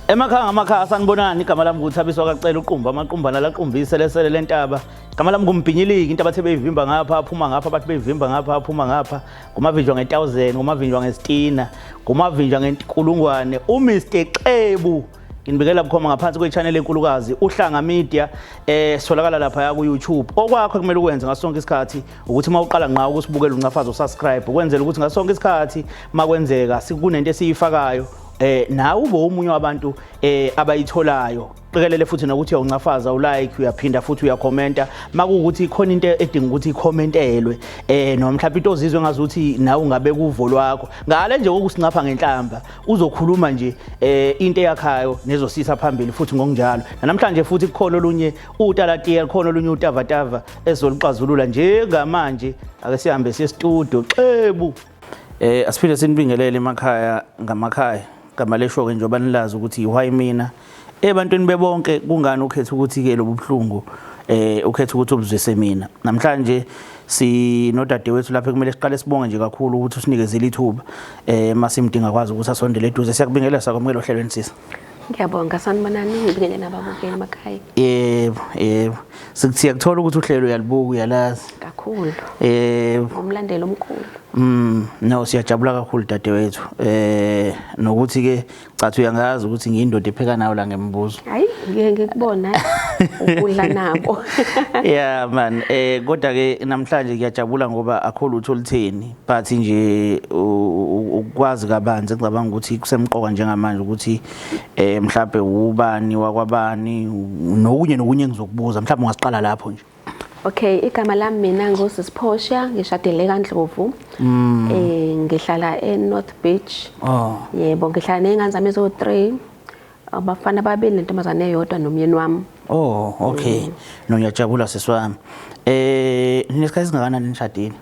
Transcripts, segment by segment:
Emakhaya sanibonani igama lami nguThabiswa kaCela uqumba amaqumba laqumvise lesele lentaba. Igama lami nguMbhinyiliki into abathe beyivimba ngapha aphuma ngapha abathi beyivimba ngapha aphuma ngapha. Ngumavinjwa nge1000, ngumavinjwa ngestina, ngumavinjwa ngenkulungwane. uMr Xebu nginibikela bukhoma ngaphansi kwechannel enkulukazi uhlanga media sitholakala lapha ku YouTube. Okwakho kumele ukwenze ngasonke isikhathi ukuthi mawuqala ngqa ukusibukela uncafazo subscribe ukwenzela ukuthi ngasonke isikhathi makwenzeka sikunento esiyifakayo nawe ube umunye wabantu abayitholayo. Qikelele futhi nokuthi uyawuncafaza ulike uyaphinda futhi uyakhomenta makuukuthi khona into edinga ukuthi ikhomentelwe noma mhlawumbe into ozizwe ngazuthi nawe ungabe kuvo lwakho ngale nje ukusinqapha ngenhlamba uzokhuluma nje into eyakhayo nezosisa phambili futhi ngokunjalo namhlanje futhi kukhona olunye uTalatiya kukhona olunye uTavatava ezoluxazulula njengamanje ake sihambe siye studio Xebu asiphinde sinibingelele emakhaya ngamakhaya igama lesho-ke njengoba nilazi ukuthi why mina ebantwini bebonke kungani ukhetha ukuthi-ke lobu buhlungu ukhetha ukuthi ubuzwise mina. Namhlanje sinodade wethu lapha kumele siqale sibonge nje kakhulu ukuthi usinikezele ithuba masimdinga kwazi ukuthi asondele eduze. Siyakubingelela sakwamukela ohlelweni sisa. Ngiyabonga sanibonani ngibingelela nababukeli emakhaya. Yebo sikuthola ukuthi uhlelo uyalibuka uyalazi Kakhulu. Umlandelo omkhulu. No siyajabula kakhulu dade wethu. Nokuthi ke cathi uyangazi ukuthi ngiyindoda epheka nayo la ngembuzo. Hayi ngeke ngikubona ukudla nabo. Yeah man kodwa ke namhlanje ngiyajabula ngoba akhulu utho litheni but nje ukwazi kabanzi ngicabanga ukuthi kusemqoka njengamanje ukuthi mhlawumbe ubani wakwabani nokunye engizokubuza mhlawumbe ungasiqala lapho nje. Okay, igama lami mina nguSisiphosha ngishadele kaNdlovu. Ngihlala eNorth Beach. Yebo ngihlala nezingane zami ezo3. Abafana babili nentombazane eyodwa nomyeni wami. Okay. No ngiyajabula sisiwami. Ninesikhathi singakanani nishadile?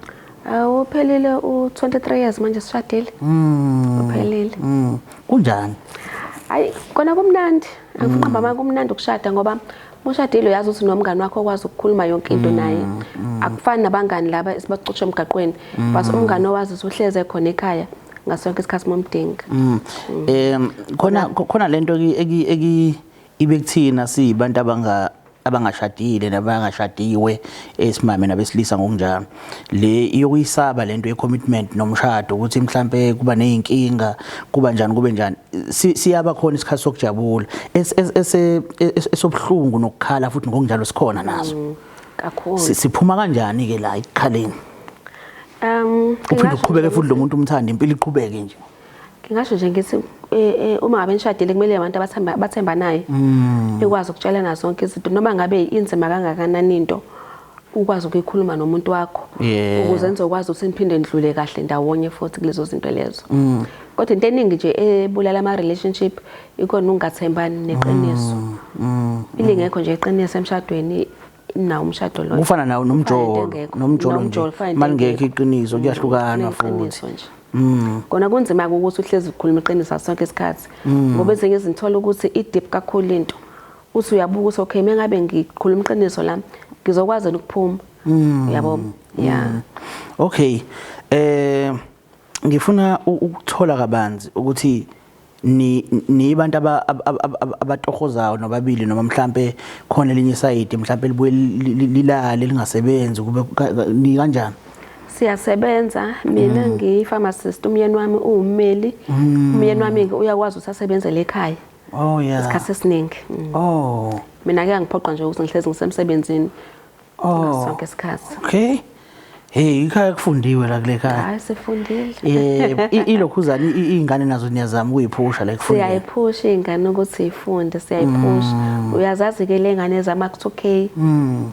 Uphelile u23 years manje sishadile. Uphelile. Kunjani? Hayi kona kumnandi. Angifuna ngaba kumnandi ukushada ngoba ushadile uyazi ukuthi nomngane wakho okwazi ukukhuluma yonke into naye. Akufani nabangani laba esibacutsha emgaqweni. Base umngane owazi uhleze khona ekhaya ngasonke isikhathi momdinga. Khona lento ibekuthina sibantu abangashadile nabangashadiwe esimame nabesilisa ngokunjalo le iyokuyisaba lento ye-commitment nomshado ukuthi mhlambe kuba nezinkinga kuba njani kube njani siyaba khona isikhathi sokujabula esobhlungu nokukhala futhi ngokunjalo sikhona nazo kakhulu siphuma kanjani ke la ekukhaleni uphinde uqhubeke futhi lo muntu umthanda impilo iqhubeke nje. Ngingasho nje ngithi uma ngabe nishadile kumele abantu abathembanayo ikwazi ukutshelana zonke izinto noma ngabe inzima kangakanani into ukwazi ukuyikhuluma nomuntu wakho ukuze nizokwazi ukuthi niphinde nidlule kahle ndawonye futhi kulezo zinto lezo. Kodwa into eningi nje ebulala ama relationship ikona ungathembani neqiniso. Ilingekho nje iqiniso emshadweni na umshado lo. Kufana nawo nomjolo nje malingekho iqiniso kuyahlukana futhi. Kona kunzima ukuthi uhlezi ukukhuluma iqiniso sonke isikhathi ngoba ezinye izinthola ukuthi i-deep kakhulu into uthi uyabuka ukuthi okay mengabe ngikhuluma iqiniso la ngizokwazi ukuphuma uyabo. Okay ngifuna ukuthola kabanzi ukuthi ni abantu abatohozayo nobabili noma mhlambe khona elinye side mhlambe libuye lilale lingasebenzi kube ni kanjani? Siyasebenza mina ngi-pharmacist umyeni wami uwummeli umyeni wami uyakwazi ukuthi asebenzele ekhaya. Isikhathi esiningi. Mina ke ngiphoqa nje ukuthi ngihlezi ngisemsebenzini sonke isikhathi. Okay. Hey ikhaya kufundiwe la kule khaya. Hayi sifundile. Ilokhuzana izingane nazo niyazama ukuyiphusha la ekufundeni. Siyayiphusha izingane ukuthi zifunde siyayiphusha. Uyazazi ke lengane zama kuthi okay.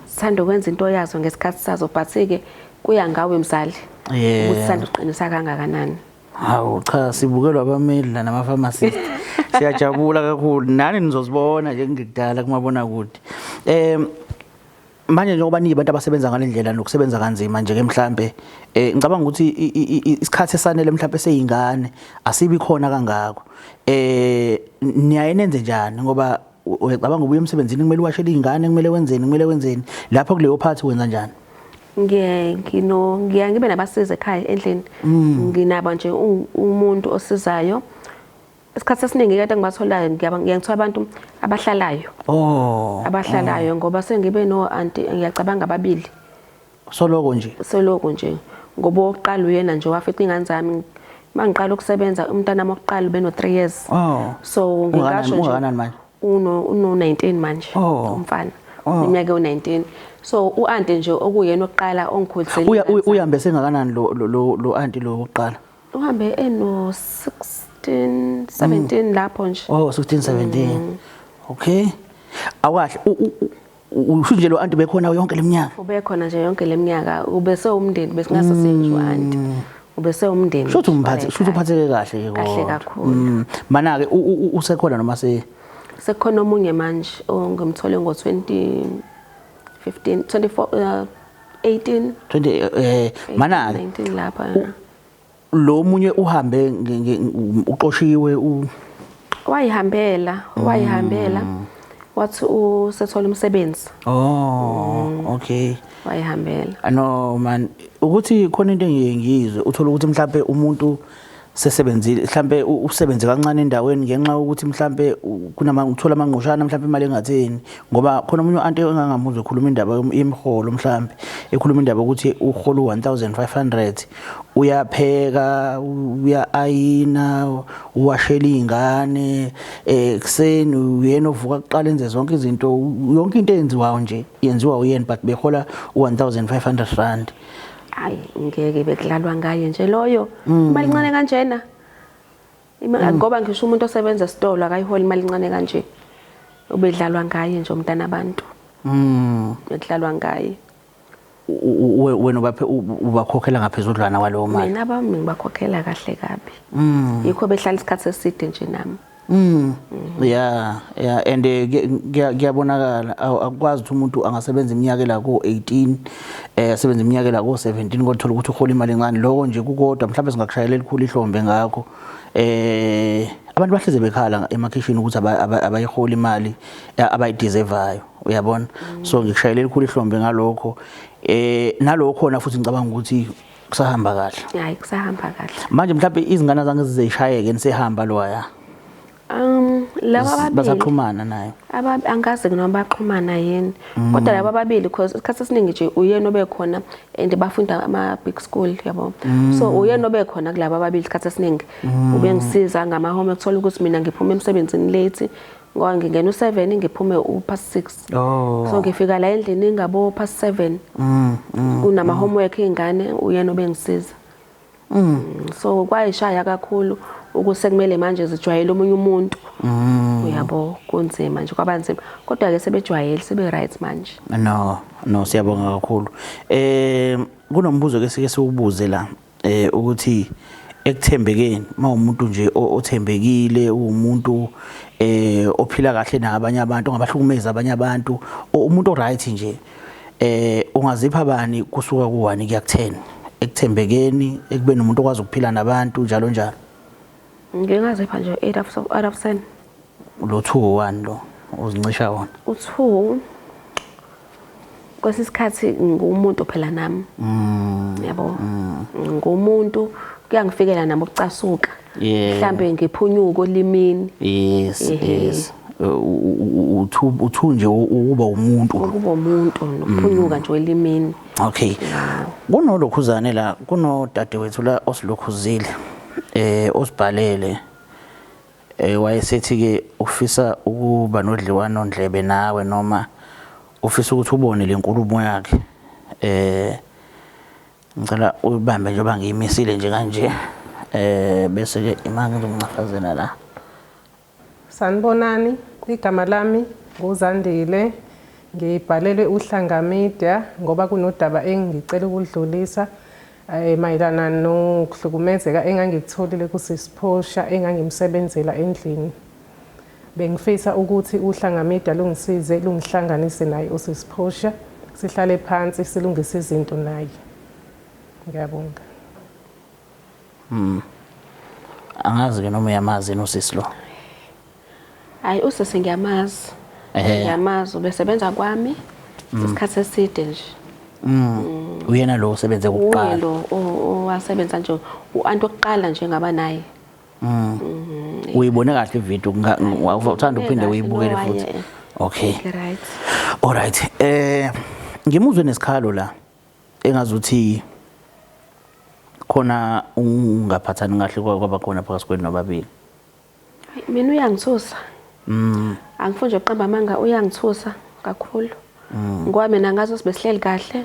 Sithanda ukwenza into yazo ngesikhathi sazo but ke kuya ngawe mzali ukuthi sanda uqinisa kangakanani. Hawu cha sibukelwa abameli la nama pharmacist. Siyajabula kakhulu nani nizozibona nje ngikudala kumabona kude. Manje njengoba nibantu abasebenza ngalendlela nokusebenza kanzima nje ke mhlambe ngicabanga ukuthi isikhathi esanele mhlambe seyingane asibi khona kangako. Niyayenenze njani ngoba uyacabanga ubuye emsebenzini kumele uwashele izingane kumele wenzeni lapha kuleyo phathi wenza njani? Ngibe nabasiza ekhaya endlini. Nginaba nje umuntu osizayo isikhathi esiningi kade ngibatholayo ngiyangithola abantu abahlalayo. Abahlalayo ngoba sengibe no auntie ngiyacabanga ababili. Soloko nje. Ngoba oqala uyena nje wafica ingane zami mangiqala ukusebenza umntana wokuqala beno 3 years. So ngingasho nje manje. Uno 19 manje umfana. Iminyaka u19. So uauntie nje okuyena oqala ongikhulisile. Uhambe sengakanani lo auntie lo oqala? Uhambe eno 16 17 lapho nje. 16 17. Okay. Awakahle usho nje lo auntie bekhona yonke leminyaka. Ubekhona nje yonke leminyaka ubese umndeni besingase senjwe auntie. Ubese umndeni. Shuthu uphatheke kahle ke. Kahle kakhulu. Mana ke usekhona noma sekhona omunye manje ongimthole ngo 2015 24 18 20 mana 19 lapha. Lo munye uhambe uqoshiwe wayihambela wathi usethola umsebenzi. Okay. Wayihambela. No man ukuthi khona into engiyizwe uthola ukuthi mhlambe umuntu sesebenzile mhlambe usebenze kancane endaweni ngenxa ukuthi mhlambe uthola amangqushana mhlambe imali engatheni ngoba khona umuntu anti engangamuzwe ekhuluma indaba yemiholo mhlambe ekhuluma indaba ukuthi uholo 1500 uyapheka uya-ayina uwashela ingane ekseni uyena ovuka kuqala enze zonke izinto yonke into eyenziwayo nje yenziwa uyena but behola 1500 rand. Hayi ngeke bekudlalwa ngaye nje loyo imali incane kanjena ngoba ngisho umuntu osebenza esitolo akayihola imali incane kanje ubedlalwa ngaye nje umntana abantu bekudlalwa ngaye. Wena ubakhokhela ngaphezudlwana kwalowo mali? Mina bami ngibakhokhela kahle kabi yikho behlala isikhathi eside nje nami. Yeah and ngiyabonakala akwazi ukuthi umuntu angasebenza iminyaka la ko 18 asebenza iminyaka la ko 17 kodwa ukuthi uhola imali encane lokho nje kukodwa mhlawumbe singakushayela elikhulu ihlombe ngakho abantu bahleze bekhala emakhishini ukuthi abayihola imali abayideservayo uyabona so ngikushayela elikhulu ihlombe ngalokho nalokho khona futhi ngicabanga ukuthi kusahamba kahle. Hayi kusahamba kahle Manje mhlawumbe izingane zange zizeshayeke nisehamba loya laba babili basaxhumana naye angazi noma baxhumana yini kodwa laba babili because isikhathi esiningi nje uyena obekhona and bafunda ama big school yabo so uyena obekhona kulaba babili isikhathi esiningi ubengisiza ngama home ukuthola ukuthi mina ngiphume emsebenzini late ngoba ngingena u7 ngiphume u6 so ngifika la endlini ngabo past 7 unama homework ingane uyena obengisiza so kwayishaya kakhulu ukusekumele manje zijwayele omunye umuntu uyabo kunzima nje kwabanzima kodwa ke sebejwayele sebe right manje. No siyabonga kakhulu. Kunombuzo ke sike siwubuze la ukuthi ekuthembekeni mawumuntu nje othembekile umuntu ophila kahle nabanye abantu ongabahlukumeza abanye abantu umuntu oright nje ungazipha bani kusuka ku1 kuya ku10 ekuthembekeni ekubeni umuntu okwazi ukuphila nabantu njalo njalo? Ngingazipha nje 8 out of 10. Lo 2 lo uzincisha wona. U2 kwesisikhathi ngumuntu phela nami. Yabo. Ngumuntu kuyangifikela nami ukucasuka. Mhlambe ngiphunyuka olimini. Yes. Uthu nje ukuba umuntu. Ukuba umuntu nokuphunyuka nje olimini. Okay. Kunolokhuzane la kuno dadewethu la osilokhuzile. Osibhalele wayesethi ke ufisa ukuba nodliwano ndlebe nawe noma ufisa ukuthi ubone lenkulumo yakhe ngicela ubambe njengoba ngiyimisile nje kanje bese ke imanga ngizongcafazela la. Sanibonani, igama lami nguZandile, ngibhalelwe uhlanga media ngoba kunodaba engicela ukudlulisa mayelana nokuhlukumezeka engangikutholile kuSisiphosha engangimsebenzela endlini. Bengifisa ukuthi uhlanga media lungisize lungihlanganise naye uSisiphosha sihlale phansi silungise izinto naye. Ngiyabonga. Angazi ke noma uyamazi noSisi lo. Hayi usisi ngiyamazi. Ngiyamazi ubesebenza kwami isikhathi eside nje. Uyena lo usebenze kuqala. Lo owasebenza nje uanti oqala nje ngaba naye. uyibone kahle ivideo uthanda uphinde uyibukele futhi. Okay. Right. All right. Ngimuzwe nesikhalo la engazuthi khona ungaphathani kahle kwaba khona phakathi kwenu nobabili. Mina uyangithusa. Angifuni nje uqamba amanga uyangithusa kakhulu. Ngoba mina ngazo sibesihleli kahle.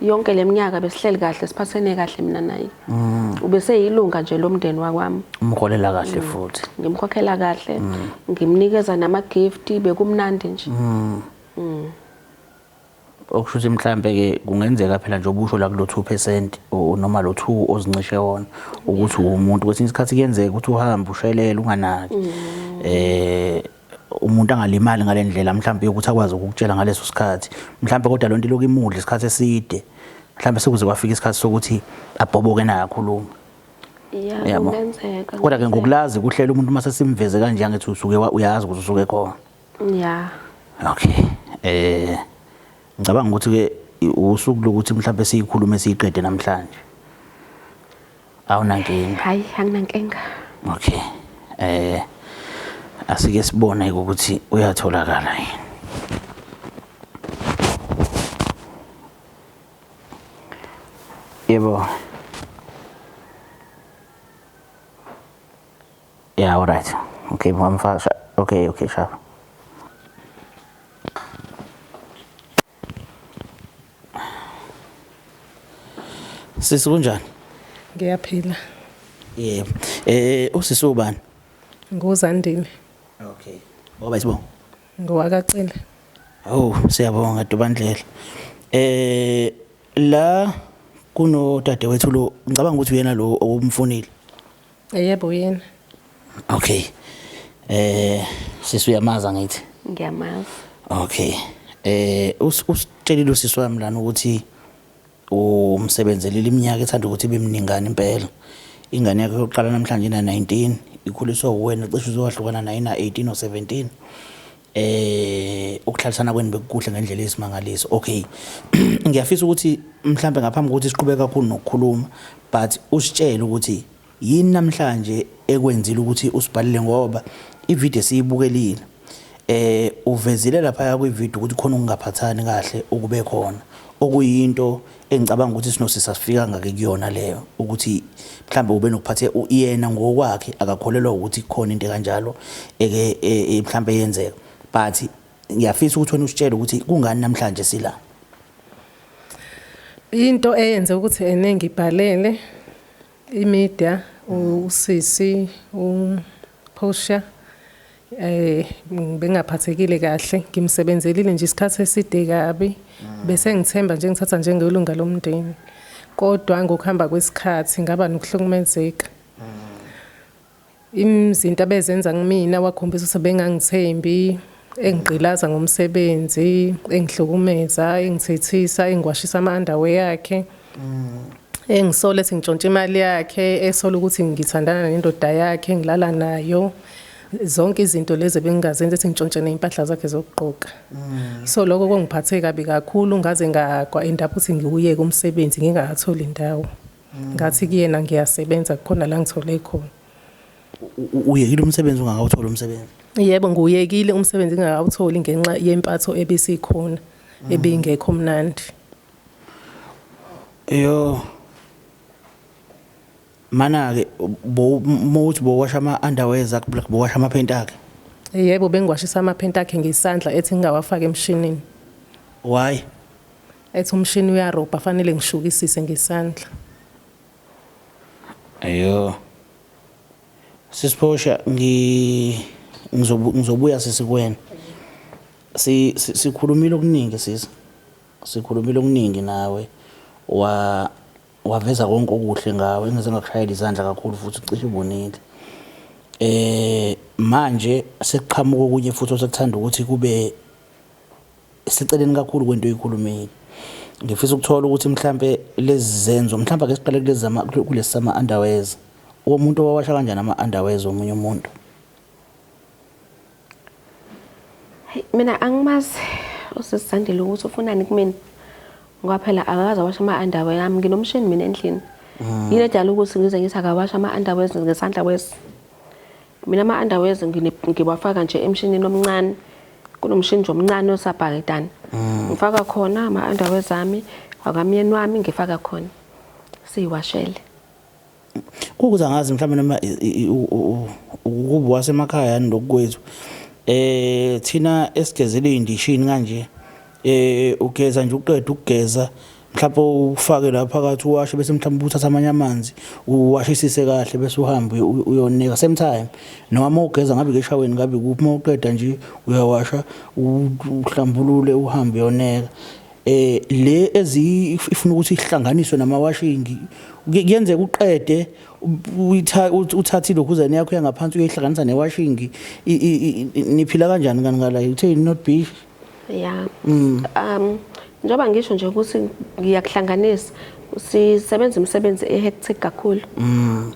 Yonke leminyaka besihleli kahle siphathene kahle mina naye. Ubese yilunga nje lomndeni wakwami. Umkholela kahle futhi. Ngimkhokhela kahle. Ngimnikeza nama gift bekumnandi nje. Okushuthi mhlambe ke kungenzeka phela nje obusho la kulo 2% noma lo 2 ozincishe wona ukuthi umuntu kwesinye isikhathi kuyenzeka ukuthi uhambe ushelela unganaki. Umuntu angalimali ngalendlela mhlambe ukuthi akwazi ukukutshela ngaleso sikhathi. Mhlambe kodwa lonto lokhu imudla isikhathi eside. Mhlambe sekuze kwafika isikhathi sokuthi abhoboke naye akhuluma. Yeah, kungenzeka. Kodwa ke ngokulazi kuhlela umuntu mase simveze kanje angithi usuke uyazi ukuthi usuke khona. Yeah. Okay. Ngicabanga ukuthi ke usuku lokuthi mhlambe siyikhulume siyiqede namhlanje. Awunankinga. Hayi, anginankinga. Okay. Asike sibone ukuthi uyatholakala yini. Yebo. Yeah, all right. Okay, mfasha. Okay, sharp. Sisi kunjani? Ngiyaphila. Yebo. Usisi ubani? NguZandile. Okay. Ngoba isibongo. NgowaKacile. Oh, siyabonga Dubandlela. La kuno dadewethu lo ngicabanga ukuthi uyena lo omfunile. Yebo yena. Okay. Sisi uyamaza ngithi. Ngiyamaza. Okay. Usitshelile usisi wami lana ukuthi umsebenzelile iminyaka ethanda ukuthi bemningana impela. Ingane yakhe yokuqala namhlanje ina 19, ikhuliswa uwena cishe uzowahlukana naye na 18 or 17. Ukuhlalisana kwenu bekuhle ngendlela esimangaliso. Okay. Ngiyafisa ukuthi mhlambe ngaphambi kokuthi siqhubeke kakhulu nokukhuluma, but usitshele ukuthi yini namhlanje ekwenzile ukuthi usibhalile ngoba ivideo siyibukelile. Uvezile lapha kwivideo ukuthi khona ukungaphathani kahle ukube khona. Okuyinto engicabanga ukuthi sinosisa sifika ngake kuyona leyo ukuthi mhlambe ube nokuphathe uyena ngokwakhe akakholelwa ukuthi khona into kanjalo mhlambe yenzeka, but ngiyafisa ukuthi wena usitshele ukuthi kungani namhlanje sila. Into eyenze ukuthi ngibhalele imedia usisi uPosha bengaphathekile kahle, ngimsebenzelile nje isikhathi eside kabi bese ngithemba nje ngithatha njengelunga lomndeni, kodwa ngokuhamba kwesikhathi ngaba nokuhlukumezeka. Izinto abezenza kumina wakhombisa ukuthi bengangithembi, engigqilaza ngomsebenzi, engihlukumeza, engithethisa, engwashisa ama-underwear yakhe, engisole ethi ngitshontshe imali yakhe, esola ukuthi ngithandana nendoda yakhe, ngilala nayo. Zonke izinto lezi bengingazenza ethi ngitshontshe neimpahla zakhe zokugqoka. So lokho kongiphathe kabi kakhulu, ngaze ngakwa end up ukuthi ngiyuyeke umsebenzi ngingatholi indawo. Ngathi kuyena ngiyasebenza khona la ngithole khona. Uyekile umsebenzi ungakawuthola umsebenzi? Yebo, ngiyekile umsebenzi ngingakawutholi ngenxa yempatho ebisikhona ebingekho mnandi. Mana ke mothi bowasha ama-underwear zakhe bowasha amaphenti akhe? Yebo, bengiwashisa amaphenti akhe ngesandla ethi ngingawafaka emshinini. Why? Ethi umshini uyarobha fanele ngishukisise ngesandla. Sisiphosha ngizobuya sisikwena. Sikhulumile okuningi sisi. Sikhulumile okuningi nawe waveza konke okuhle ngawe, engeze ngakushayela izandla kakhulu futhi ucishe ubonile. Manje sekuqhamuka okunye futhi osekuthanda ukuthi kube siceleni kakhulu kwento oyikhulumile. Ngifisa ukuthola ukuthi mhlambe lezi zenzo mhlambe ake siqale kulesi sama-underwears. Umuntu owasha kanjani ama-underwears omunye umuntu? Mina angimazi usisandile ukuthi ufunani kumina. Ngoba phela akaze awasha ama-underwear yami, nginomshini mina endlini. Yini edala ukuthi ngize ngithi akawasha ama-underwears ngesandla wesi. mina ama-underwears ngiwafaka nje emshinini omncane kunomshini nje omncane osabhaketana ngifaka khona ama-underwears ami akamyeni wami ngifaka khona siyiwashele ukuze angazi mhlawumbe noma ukuba wasemakhaya nokwethu thina esigezela indishini kanje ugeza nje uqeda ukugeza mhlawumbe ufake la phakathi uwashe bese mhlawumbe uthatha amanye amanzi uwashisise kahle bese uhambe uyoneka same time noma ugeza ngabe ngeshaweni ngabe kuphi mawuqeda nje uyawasha uhlambulule uhambe uyoneka le ifuna ukuthi ihlanganiswe namawashing kuyenzeka uqede uthathi lokhuzane yakho yangaphansi uyihlanganisa newashing niphila kanjani ngala uthe not be yeah njoba ngisho nje ukuthi ngiyakuhlanganisa sisebenza imisebenzi ehectic kakhulu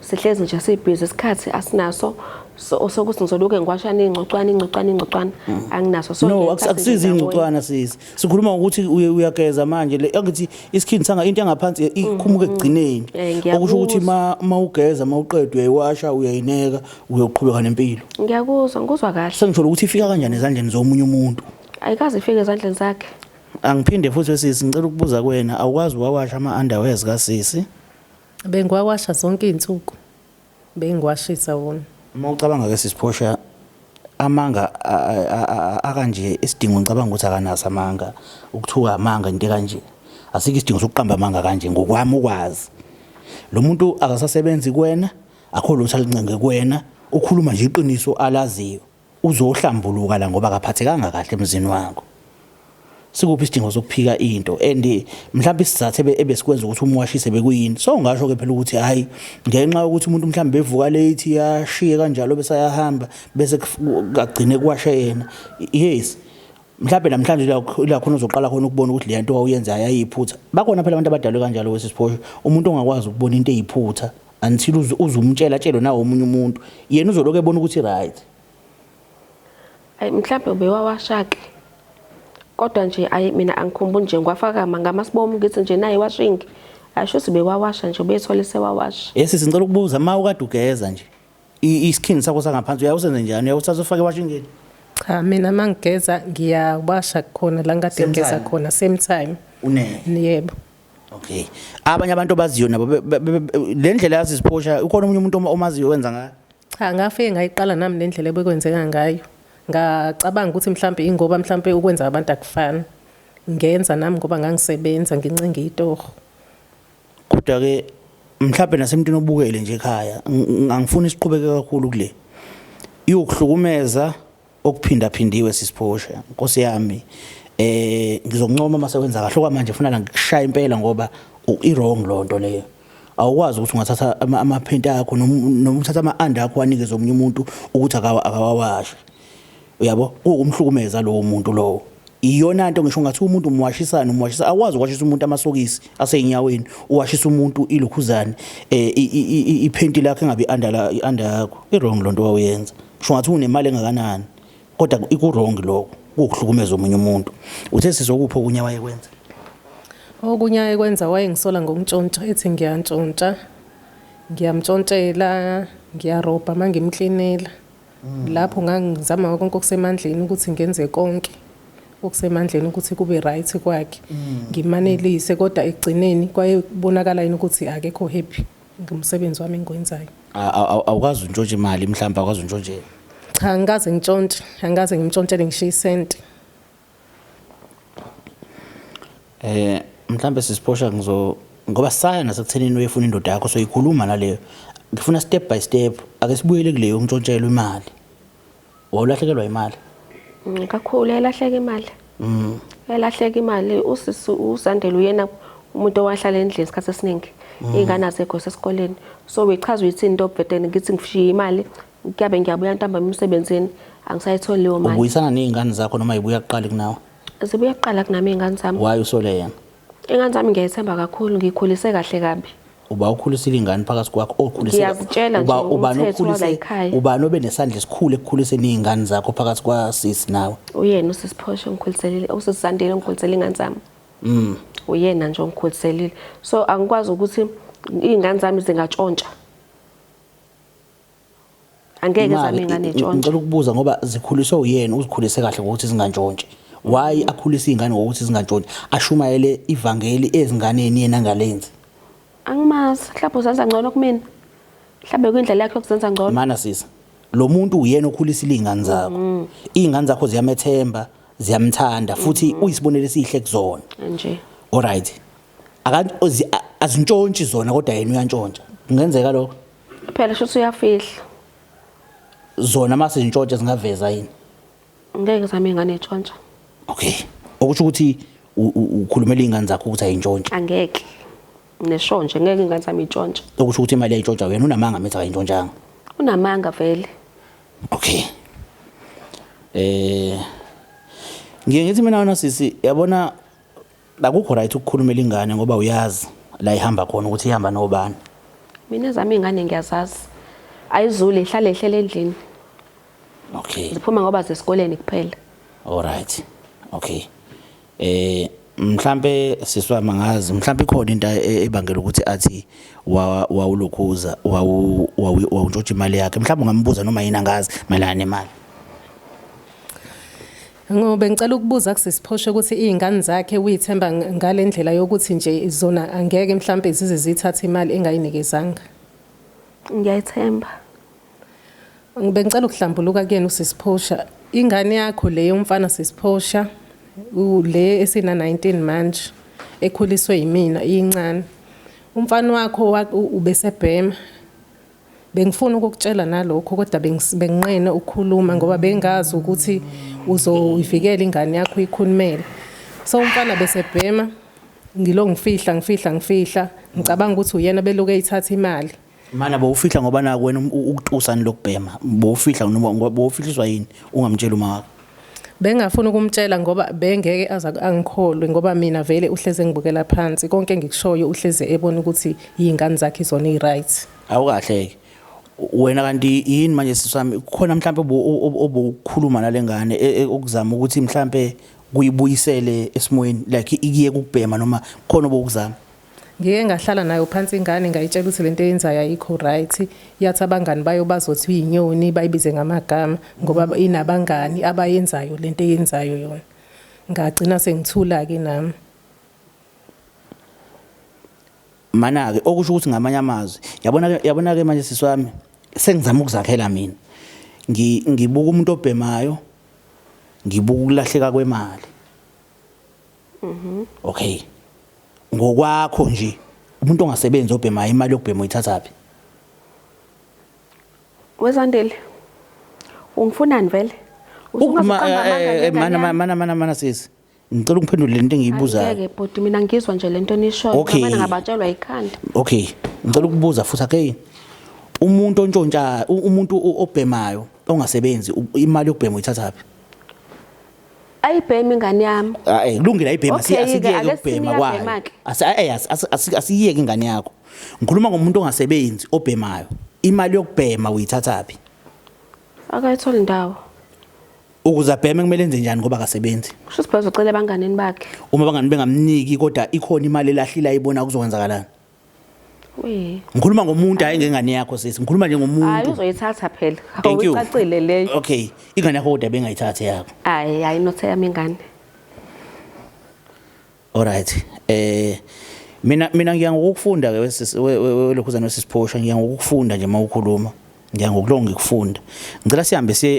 sihlezi nje sibhizi isikhathi asinaso sokuthi ngizoluke ngiwashana ingcocwana anginaso so no akusizi ingcocwana sikhuluma ukuthi uyageza manje le ngathi iskin sanga into engaphansi ikhumuke egcineni okusho ukuthi mawugeza mawuqeda uyayiwasha uyayineka uyoqhubeka nempilo ngizwa kahle sengisho ukuthi ifika kanjani ezandleni zomunye umuntu ayikaze ifike ezandleni zakhe angiphinde futhi sisi ngicela ukubuza kuwena awukwazi uwawasha ama-underwears kasisi bengiwawasha zonke izinsuku bengiwashisa wona uma ucabanga ke sisiphosha amanga akanje isidingo ngicabanga ukuthi akanaso amanga ukuthuka amanga into kanje asike isidingo sokuqamba amanga kanje ngokwami ukwazi lo muntu akasasebenzi kuwena akho lutho alincenge kuwena ukhuluma nje iqiniso alaziyo uzohlambuluka la ngoba akaphathekanga kahle emzini wakho sikuphi isidingo sokuphika into and mhlawumbe isizathu ebesikwenza ukuthi umwashise bekuyini so ngasho ke phela ukuthi hayi ngenxa yokuthi umuntu mhlawumbe bevuka late yashiye kanjalo bese ayahamba bese kagcine kuwashe yena yes mhlawumbe namhlanje la khona uzoqala khona ukubona ukuthi le nto wawuyenza ayayiphutha bakhona phela abantu abadalwe kanjalo wesisiphosho umuntu ongakwazi ukubona into eyiphutha until uzumtshela tshelo nawo omunye umuntu yena uzoloke ebona ukuthi right ay mhlawumbe ubewawashake kodwa nje mina angikhumbuli nje ngiwafaka ngamasibomu ngithi nje nayi washing asho sibe wawasha nje ubethola sewawasha yesi ngicela ukubuza ma ukade ugeza nje iskin sakho sangaphansi uyawusenza njani uyawuthatha ufake washingeni cha mina mangigeza ngiyawasha khona la ngade ngigeza khona same time yebo okay abanye abantu baziyo nabo le ndlela yazi isiphosha ukhona umunye umuntu omaziyo wenza ngayo cha ngafike ngayiqala nami le ndlela bekwenzeka ngayo ngacabanga ukuthi mhlambe ingoba mhlambe ukwenza abantu akufani ngenza nami ngoba ngangisebenza ngincinga itoho kodwa ke mhlambe nasemntini obukele nje ekhaya ngangifuna isiqhubeke kakhulu kule iyokuhlukumeza okuphinda phindiwe sisiphosha Nkosi yami ngizokuncoma mase wenza kahle kwamanje ufuna la ngikushaya impela ngoba i-wrong lonto leyo awukwazi ukuthi ungathatha amaphenti akho noma uthatha ama-under akho wanikeze omunye umuntu ukuthi akawawashe uyabo umhlukumeza lo muntu lo iyona into ngisho ngathi umuntu umwashisa akwazi ukwashisa umuntu amasokisi aseyinyaweni uwashisa umuntu ilukhuzane iphenti lakhe ngabe i-under yakho i-wrong lonto wayenza ngisho ngathi unemali engakanani kodwa iku-wrong lokho ukuhlukumeza omunye umuntu uthe sizokupho kunye wayekwenza okunye ayekwenza wayengisola ngokutshontsha ethi ngiyantshontsha ngiyamtshontshela ngiyarobha mangimklinela lapho ngangizama konke okusemandleni ukuthi ngenze konke okusemandleni ukuthi kube right kwakhe ngimanelise kodwa ekugcineni kwayebonakala yini ukuthi akekho happy ngomsebenzi wami engikwenzayo awukazi untshontshe imali mhlawumbe akwazi untshontshe cha angikaze ngitshontshe angikaze ngimtshontshele ngishiya isenti mhlawumbe sisiphosha ngoba saya nasekuthenini uyefuna indoda yakho soyikhuluma naleyo ngifuna step by step ake sibuyele kuleyo ngitshontshela imali wawulahlekelwa imali kakhulu elahleka imali elahleka imali usandela uyena umuntu owahlala endlini isikhathi esiningi ingane azekho sesikoleni so bechaza ukuthi into obhedeni ngithi ngifishiya imali kuyabe ngiyabuya ntamba emsebenzini angisayitholi leyo mali ubuyisana nezingane zakho noma ibuya kuqala kunawe zibuya kuqala kunami izingane zami why usole yena ingane zami ngiyayithemba kakhulu ngikhulise kahle kabi uba ukhulisile ingane phakathi kwakho okhulise ngiyazitshela nje uba nobe nesandla esikhulu ekukhuliseni izingane zakho phakathi kwasisi nawe uyena usisiphosho ngikhuliselile usisandile ngikhulisele ingane zami uyena nje ngikhuliselile so angikwazi ukuthi izingane zami zingatshontsha Angeke zami ingane ntshontshe. Ngicela ukubuza ngoba zikhuliswe uyena uzikhulise kahle ngokuthi zingantshontshi. Why akhulisa izingane ngokuthi zingantshontshi? Ashumayele ivangeli ezinganeni yena ngalenzi. Angimazi, mhlawumbe uzenza ngcono kumina. Mhlawumbe kuyindlela yakhe yokuzenza ngcono. Mana sisa. Lo muntu uyena okhulisile izingane zakho. Izingane zakho ziyamethemba, ziyamthanda futhi uyisibonele esihle kuzona. Nje. Alright. Azintshontshe zona kodwa yena uyantshontsha. Kungenzeka lokho? Phela shothi uyafihla. Zona mase zintshontshe zingaveza yini? Ngeke zami ingane ntshontsha. Okay. Okusho ukuthi ukhulumela izingane zakho ukuthi ayintshontshe. Angeke. Neshonje ngeke ingane zami intshontshe. Okusho ukuthi imali ayintshontsha wena unamanga methi ayintshontshanga. Unamanga vele. Okay. Ngiye ngithi mina wena sisi yabona akukho right ukukhulumela ingane ngoba uyazi la ihamba khona ukuthi ihamba nobani. Mina zami ingane ngiyazazi. Ayizule ihlale ehlele endlini. Okay. Ziphuma ngoba zesikoleni kuphela. Alright. Okay. Mhlambe siswama ngazi mhlambe ikhona into ebangela ukuthi athi wawulokhuza wawuntshontsha imali yakhe mhlambe ungambuza noma yini angazi mayelana nemali. Ngoba ngicela ukubuza kusisiphoshe ukuthi izingane zakhe uyithemba ngalendlela yokuthi nje zona angeke mhlambe zize zithathe imali engayinikezanga. Ngiyayithemba. Ngicela ukuhlambuluka kuyena usisiphosha. Ingane yakho le yomfana sisiphosha le esina 19 manje ekhuliswe yimina incane. Umfana wakho ubesebhema. Bengifuna ukukutshela nalokho kodwa benginqene ukukhuluma ngoba bengazi ukuthi uzoyivikela ingane yakho ikhulumele. So umfana besebhema ngilo ngifihla ngicabanga ukuthi uyena beloku eyithatha imali. Mana bowufihla ngoba na wena ukutusani lokubhema bowufihla ngoba bowufihliswa yini ungamtshela uma wakho. Bengafuna ukumtshela ngoba bengeke angikholwe ngoba mina vele uhleze ngibukela phansi konke ngikushoyo uhleze ebona ukuthi izingane zakhe izona eziright. Awukahleke. Wena kanti yini manje sisami khona mhlambe obukhuluma nalengane ukuzama ukuthi mhlambe kuyibuyisele esimweni like ikiye kubhema noma khona obukuzama. Ngike ngahlala nayo phansi ingane ngayitshela ukuthi lento eyenzayo ayikho right. Yathi abangani bayo bazothi uyinyoni bayibize ngamagama ngoba inabangani abayenzayo lento eyenzayo yona. Ngagcina sengithula ke nami. Mana ke okusho ukuthi ngamanye amazwi yabona ke manje siswami sengizama ukuzakhela mina. Ngibuka umuntu obhemayo ngibuka ukulahleka kwemali. Okay. Ngokwakho nje umuntu ongasebenzi obhema imali yokubhema uyithathaphi? Wezandile. Ungifunani vele? Mana sisi. Ngicela ukuphendula lento engiyibuzayo. Ngeke bhuti mina ngizwa nje lento nishoyo ngoba ngabatshelwa ikhanda. Okay. Ngicela ukubuza futhi again. Umuntu ontshontsha umuntu obhemayo ongasebenzi imali yokubhema uyithathaphi? Ayibhema ingane yami. Kulungile ayibhema asiyeke ukubhema kwayo. Asiyeke ingane yakho. Ngikhuluma ngomuntu ongasebenzi obhemayo. Imali yokubhema uyithathaphi? Akayithola indawo. Ukuze abheme kumele enze njani ngoba akasebenzi? Kusho ukuthi bazocela abanganeni bakhe. Uma abangani bengamniki kodwa ikhona imali elahlila ayibona kuzokwenzakalana. Ngikhuluma ngomuntu hayi ngengane yakho sisi. Ngikhuluma nje ngomuntu. Hayi uzoyithatha phela. Awucacile leyo. Okay. Ingane yakho kodwa bengayithathe yakho. Hayi nothe yami ingane. Alright. Mina ngiya ngokufunda ke welokhuzana wesisiphosha ngiya ngokufunda nje mawukhuluma. Ngiya ngokulonga ngikufunda. Ngicela sihambe siye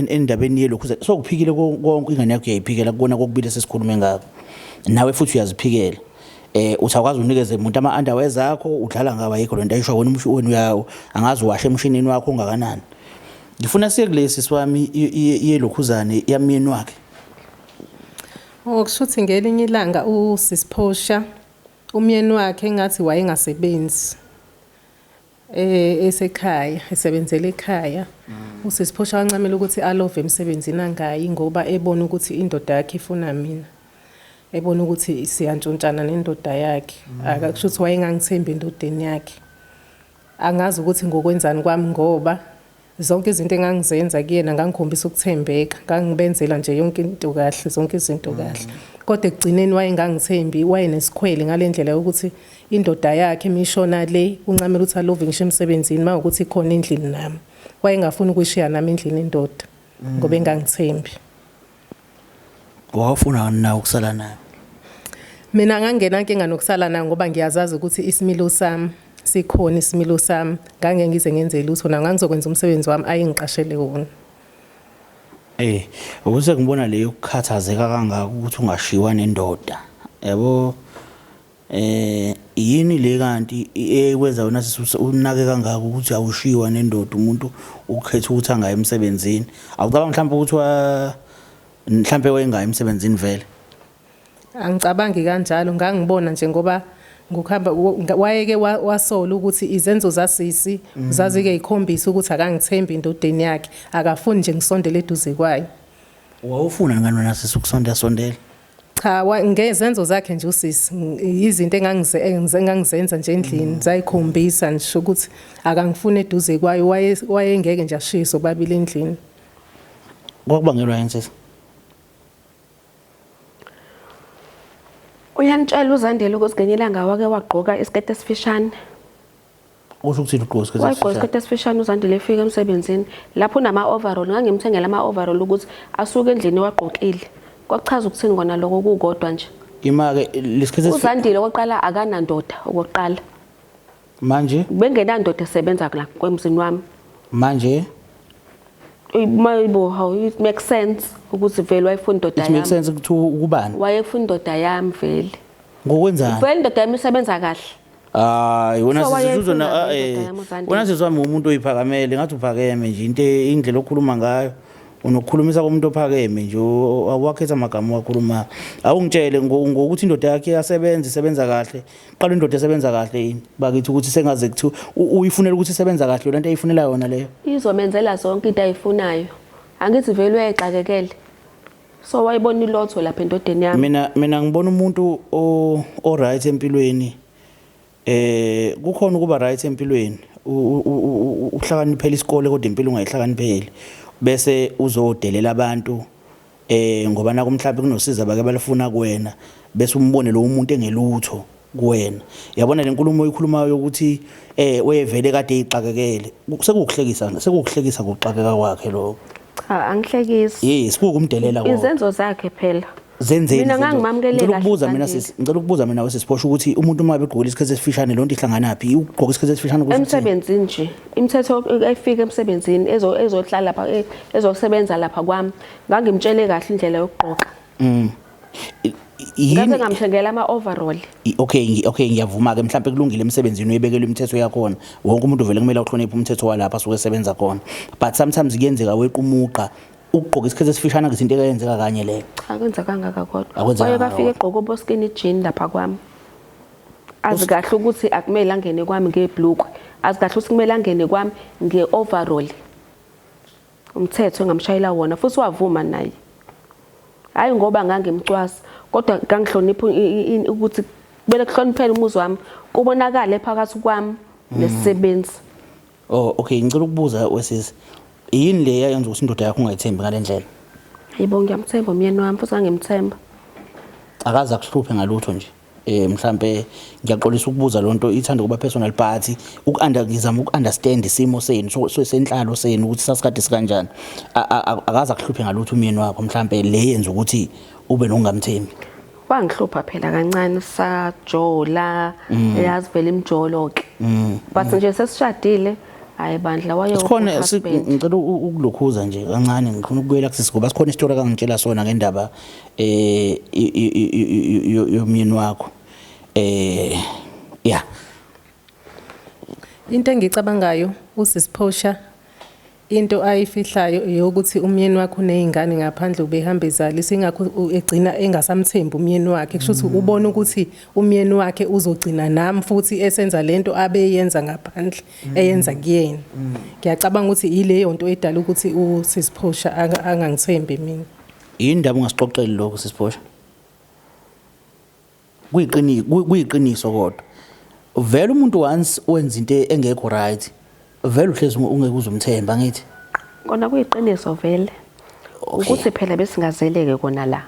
endabeni yelokhuzana. Sokuphikile konke ingane yakho uyayiphikela kubona kokubili sesikhulume ngakho. Nawe futhi uyaziphikela. Uthakwazi unikeze umuntu ama-underwear zakho udlala ngawo ayikho lento ayisho wena umshini yawo angazi washe emshinini wakho ungakanani. Ngifuna siye kulesi siwami yelokhuzane yamini wakhe. Okushuthi ngelinye ilanga usisiphosha umyeni wakhe ngathi wayengasebenzi. Esekhaya esebenzela ekhaya. Usisiphosha wancamela ukuthi alove emsebenzini angayi ngoba ebona ukuthi indoda yakhe ifuna mina. Ebona ukuthi siyantshontshana nendoda yakhe akakusho ukuthi wayengangithembi endodeni yakhe angazi ukuthi ngokwenzani kwami ngoba zonke izinto engangizenza kuyena ngangikhombisa ukuthembeka ngangibenzela nje yonke into kahle zonke izinto kahle kodwa ekugcineni wayengangithembi wayenesikhwele ngalendlela yokuthi indoda yakhe imishona le uncamela ukuthi alove ngisho emsebenzini mawukuthi ikhona endlini nami wayengafuni ukuyishiya nami endlini indoda ngoba engangithembi. Wawufuna na ukusala naye? Mina ngangena inkinga nokusala naye ngoba ngiyazazi ukuthi isimilo sami sikhona, isimilo sami ngangeke ngize ngenze lutho na ngangizokwenza umsebenzi wami ayingiqashele wona. Ukuze ngibona leyo ukukhathazeka kangaka ukuthi ungashiwa nendoda. Yabo yini le kanti ekwenza wena unake kangaka ukuthi awushiwa nendoda umuntu ukhetha ukuthi angayi emsebenzini? Awucabanga mhlawumbe ukuthi mhlawumbe wayengayi emsebenzini vele? Angicabangi kanjalo, ngangibona nje ngoba ngokuhamba wayeke wasola ukuthi izenzo zasisi zazike ikhombisa ukuthi akangithembi indodeni yakhe, akafuni nje ngisondele eduze kwayo. Wawufuna ngani wena sisi ukusondela? Cha, ngezenzo zakhe nje usisi, izinto engangizenza nje endlini zayikhombisa nje ukuthi akangifuni eduze kwayo, wayengeke nje ashiye sobabili endlini. Kwakubangelwa yini sisi? Uyanitshela uZandile ukuthi ngenye ilanga wake wagqoka isiketi esifishane. Usho ukuthi ugqoka isiketi esifishane? Wagqoka isiketi esifishane uZandile efika emsebenzini. Lapho unama overall, ngangimthengela ama overall ukuthi asuke endlini wagqokile. Kwakuchaza ukuthini kona lokho kukodwa nje. Ima-ke lesiketi uZandile oqala akanandoda okokuqala. Manje? Bengenandoda esebenza la kwemzini wami. Manje? Mayibo, how it makes sense ukuthi vele wayefuna indoda yami. It makes sense ukuthi ukubani? Wayefuna indoda yami vele. Ngokwenzani? Vele indoda yami isebenza kahle. Hayi wona sizuzona wona sizwami umuntu oyiphakamele ngathi uphakeme nje into indlela okhuluma ngayo unokukhulumisa komuntu ophakeme nje awakhetha amagama wakhuluma. Awungitshele ngokuthi indoda yakhe isebenza kahle. Qala indoda esebenza kahle yini? Bakithi ukuthi sengaze kuthi uyifunela ukuthi isebenza kahle lento ayifunela yona leyo. Izomenzela zonke into ayifunayo. Angithi vele uyayixakekele. So wayibona ilotho lapha endodeni yami. Mina ngibona umuntu o right empilweni. Kukhona ukuba right empilweni. Uhlakaniphela isikole kodwa impilo ungayihlakanipheli. Bese uzodelela abantu ngoba naku mhlawumbe kunosiza bake balifuna kuwena bese umbone lo umuntu engelutho kuwena. Yabona le nkulumo oyikhulumayo ukuthi wayevele kade eyixakekele. Sekukuhlekisa ngokuxakeka kwakhe lo. Cha, angihlekisi. Yes, kukumdelela kwakhe. Izenzo zakhe phela. Zenzeni. Mina ngangimamukele kahle. Ngicela ukubuza mina wesisiphosho ukuthi umuntu uma begqoka isikhathi esifishane lonto ihlanganaphi? Ugqoka isikhathi esifishane ukuthi emsebenzini nje. Imithetho efika emsebenzini ezohlala lapha ezosebenza lapha kwami. Ngangimtshele kahle indlela yokugqoka. Ngaze ngamthengela ama overall. Okay ngiyavuma ke mhlawumbe kulungile emsebenzini uyebekelwe imithetho yakho. Wonke umuntu vele kumele uhloniphe umthetho walapha asuke esebenza khona. But sometimes kuyenzeka wequmuqa ukugqoka isikhathi esifishane ngezinto eyenzeka kanye leyo. Akwenza kangaka kodwa. Waye bafike egqoka oboskini jean lapha kwami. Azi kahle ukuthi akumele angene kwami ngebhlukwe. Azi kahle ukuthi kumele angene kwami ngeoverall. Umthetho ngamshayela wona futhi wavuma naye. Hayi ngoba ngangimcwasa kodwa ngangihlonipha ukuthi kumele kuhloniphele umuzi wami kubonakala phakathi kwami nesisebenzi. Oh okay ngicela ukubuza wesisi. Yini le yayenza ukuthi indoda yakho ungayithembi ngalendlela? Hayibo ngiyamthemba umyeni wami futhi angimthemba. Akaza kuhluphe ngalutho nje. Mhlambe ngiyaxolisa ukubuza lonto ithanda kuba personal party ngizama ukunderstand isimo senu senhlalo senu ukuthi sasikade sikanjani. Akaza kuhluphe ngalutho umyeni wakho mhlambe le yenza ukuthi ube nongamthembi. Wangihlupha phela kancane sajola yazi vele imjolo ke. But nje sesishadile hayi bandla waye sikhona ngicela ukulokhuza nje kancane ngifuna ukuyela kusisi ngoba sikhona istory akangitshela sona ngendaba yomyeni wakho yeah into engicabangayo usisiphosha into ayifihlayo yokuthi umyeni wakho unezingane ngaphandle ubehamba ezalisa ingakho egcina engasamthembi umyeni wakhe kusho ukuthi ubona ukuthi umyeni wakhe uzogcina nami futhi esenza lento abeyenza ngaphandle eyenza kuyena. Ngiyacabanga ukuthi ileyo nto edala ukuthi usisiphosha angangithembi mina. Indaba ungasixoxeli lokho sisiphosha. Kuyiqiniso kodwa vele umuntu once wenza into engekho right vele uhlezi ungeke uzumthemba ngithi kona kuyiqiniso vele ukuthi phela besingazeleke kona la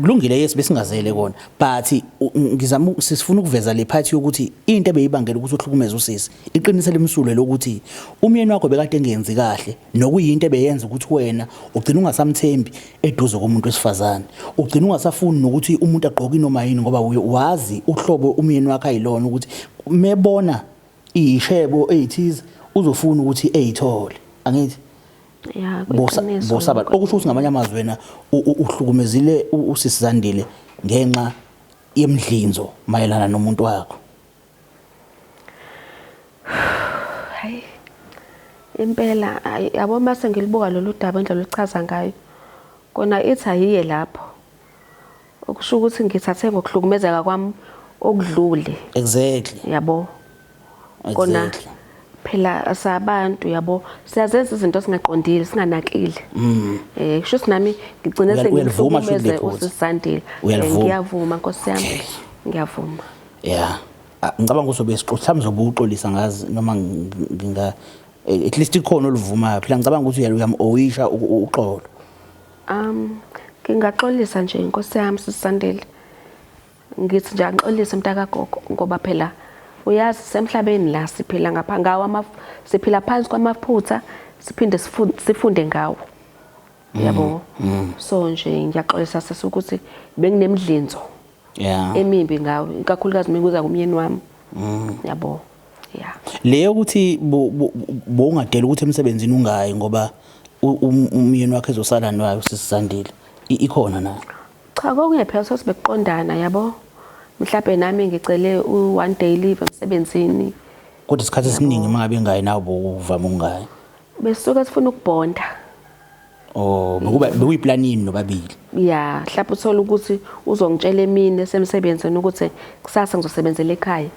kulungile yes besingazele kona but ngizama sifuna ukuveza le part yokuthi into ebeyibangela ukuthi uhlukumeze usisi iqinise lemsulwe lokuthi umyeni wakho bekade engenzi kahle nokuyinto ebeyenza ukuthi wena ugcina ungasamthembi eduze komuntu wesifazane ugcina ungasafuni nokuthi umuntu agqoke noma yini ngoba wazi uhlobo umyeni wakhe ayilona ukuthi mebona ishebo eyithize uzofuna ukuthi eyithole angithi ya bosaba okusho ukuthi ngamanye amazwi wena uhlukumezile usisizandile ngenxa yemdlinzo mayelana nomuntu wakho hayi impela yabo mase ngilibuka lolu daba indlela oluchaza ngayo kona ithi ayiye lapho okusho ukuthi ngithathe ngokuhlukumezeka kwami okudlule exactly yabo kona phela asabantu yabo siyazenza izinto singaqondile singanakile kusho ukuthi nami ngigcine sengivumeze usisandile ngiyavuma Nkosi yami ngiyavuma yeah ngicabanga ukuthi obesixoxa mzobuxolisa ngazi noma nginga at least ikhona oluvumayo phela ngicabanga ukuthi uyam-oyisha uxolo ngingaxolisa nje Nkosi yami sisandile ngithi nje angixolise mntakagogo ngoba phela uyazi semhlabeni la siphila ngapha ngawo siphila phansi kwamaphutha siphinde sifunde ngawo yabo so nje ngiyaxolisa sesukuthi benginemdlinzo emimbi ngawo ikakhulukazi mekuza kumyeni wami yabo yeah leyo ukuthi bongadela ukuthi emsebenzini ungayi ngoba umyeni wakhe ezosala nayo sisandile ikhona na cha kokungephela sesibeqondana yabo mhlawumbe nami ngicele u1 day leave emsebenzini kodwa isikhathi esiningi mangabe ngayi nawo bovama ungayi besuka sifuna ukubonda ngoba bekuyiplanini nobabili ya mhlawumbe uthola ukuthi uzongitshela emini esemsebenzini ukuthi kusasa ngizosebenzela ekhaya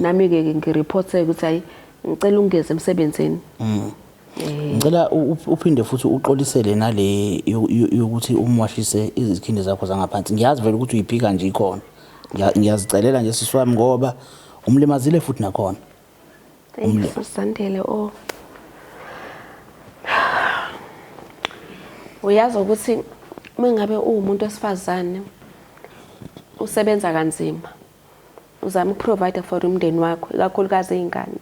nami ke ngireport ukuthi hayi ngicela ungeze emsebenzini ngicela uphinde futhi uxolisele nale yokuthi umwashise izikhindi zakho zangaphansi ngiyazi vele ukuthi uyiphika nje ikhona ngiyazicelela nje siswami ngoba umlimazile futhi nakhona Sandile uyazi ukuthi mengabe umuntu wesifazane usebenza kanzima uzama ukuprovide for umndeni wakho ikakhulukazi izingane